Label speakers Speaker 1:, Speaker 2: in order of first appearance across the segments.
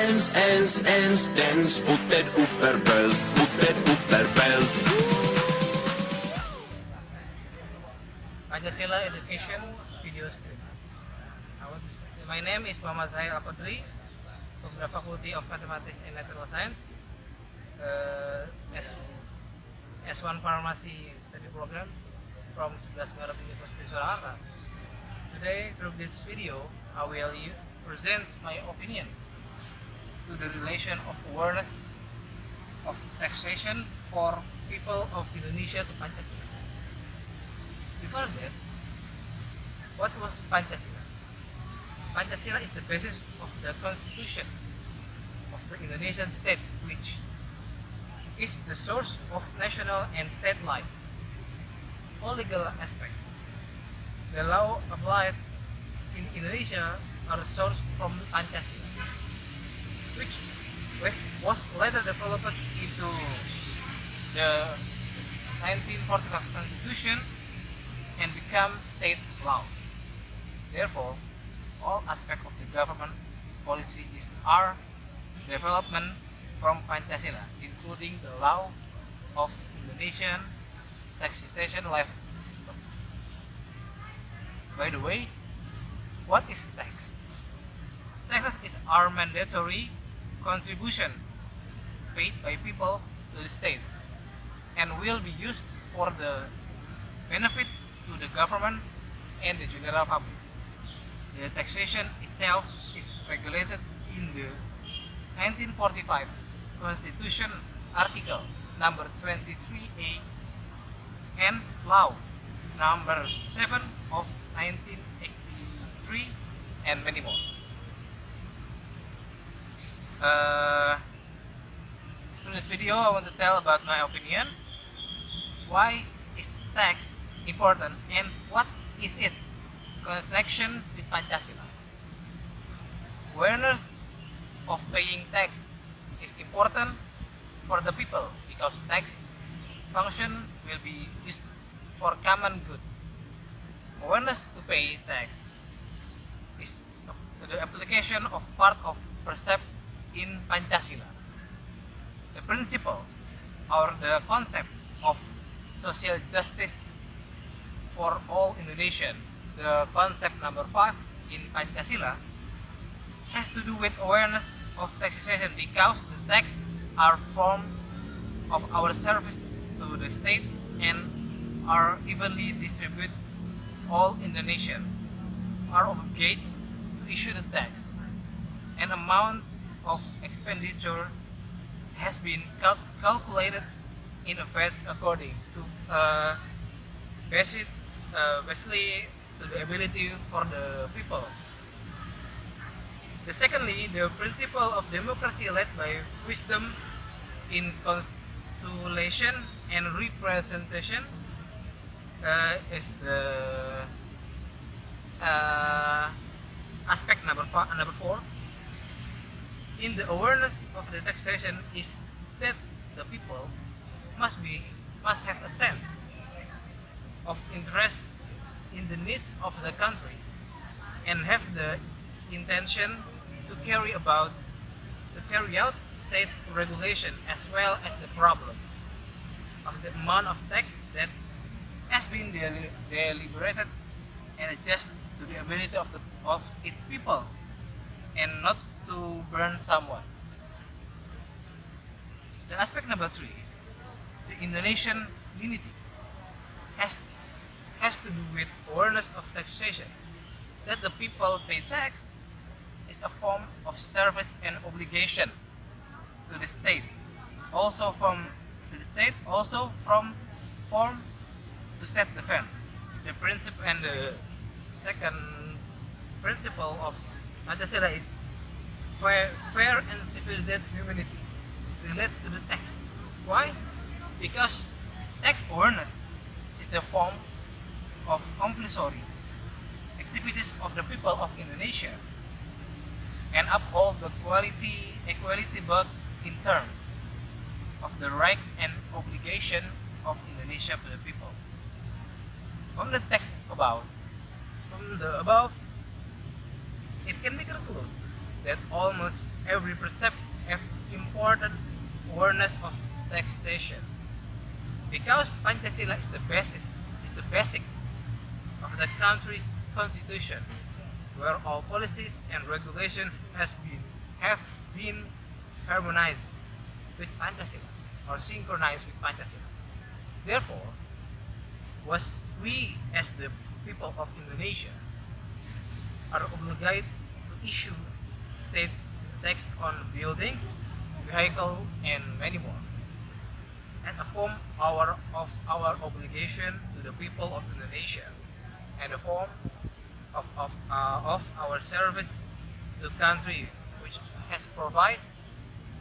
Speaker 1: Dance, put that upper belt, put that upper belt.
Speaker 2: Pancasila Education Video Script. My name is Muhammad Syayiq Alqadri from the Faculty of Mathematics and Natural Science, S1 Pharmacy Study Program from 11 Maret University Surakarta. Today, through this video, I will present my opinion to the relation of awareness of taxation for people of Indonesia to Pancasila. Before that, what was Pancasila? Pancasila is the basis of the constitution of the Indonesian state, which is the source of national and state life. All legal aspects. The law applied in Indonesia are sourced from Pancasila, which was later developed into the 1945 Constitution and become state law. Therefore, all aspects of the government policy are development from Pancasila, including the law of Indonesian taxation life system. By the way, what is tax? Taxes are mandatory contribution paid by people to the state and will be used for the benefit to the government and the general public. The taxation itself is regulated in the 1945 Constitution Article number 23A and Law number 7 of 1983 and many more. Through this video, I want to tell about my opinion. Why is tax important and what is its connection with Pancasila? Awareness of paying tax is important for the people because tax function will be used for common good. Awareness to pay tax is the application of part of precept in Pancasila. The principle or the concept of social justice for all Indonesian, the concept number 5 in Pancasila, has to do with awareness of taxation because the tax are form of our service to the state and are evenly distributed. All Indonesian are obligated to issue the tax. An amount of expenditure has been calculated in advance according to basically to the ability for the people. Secondly, the principle of democracy led by wisdom in constitution and representation is the aspect number 4. In the awareness of the taxation is that the people must have a sense of interest in the needs of the country and have the intention to carry out state regulation as well as the problem of the amount of tax that has been deliberated and adjust to the ability of its people and not to burn someone. The aspect number 3, the Indonesian unity, has to do with awareness of taxation, that the people pay tax is a form of service and obligation to the state, also from form to state defense. The principle and the second principle of Pancasila is fair and civilized humanity relates to the tax. Why? Because tax awareness is the form of compulsory activities of the people of Indonesia and uphold the equality both in terms of the right and obligation of Indonesia to the people. From the text above, it can be concluded that almost every important awareness of taxation, because Pancasila is the basic of the country's constitution, where all policies and regulation have been harmonized with Pancasila or synchronized with Pancasila. Therefore, we as the people of Indonesia are obligated to issue state tax on buildings, vehicle, and many more, and a form of our obligation to the people of Indonesia, and a form of our service to country which has provide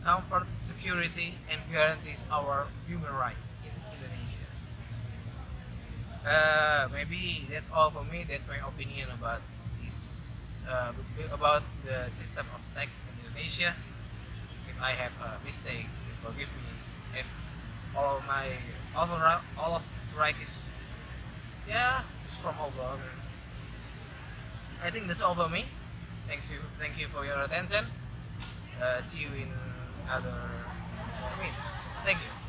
Speaker 2: comfort, security, and guarantees our human rights in Indonesia. Maybe that's all for me. That's my opinion about this, about the system of tax in Indonesia. If I have a mistake, please forgive me. If all of this right is, yeah, it's from Allah. I think that's all for me. Thank you for your attention. See you in other meet. Thank you.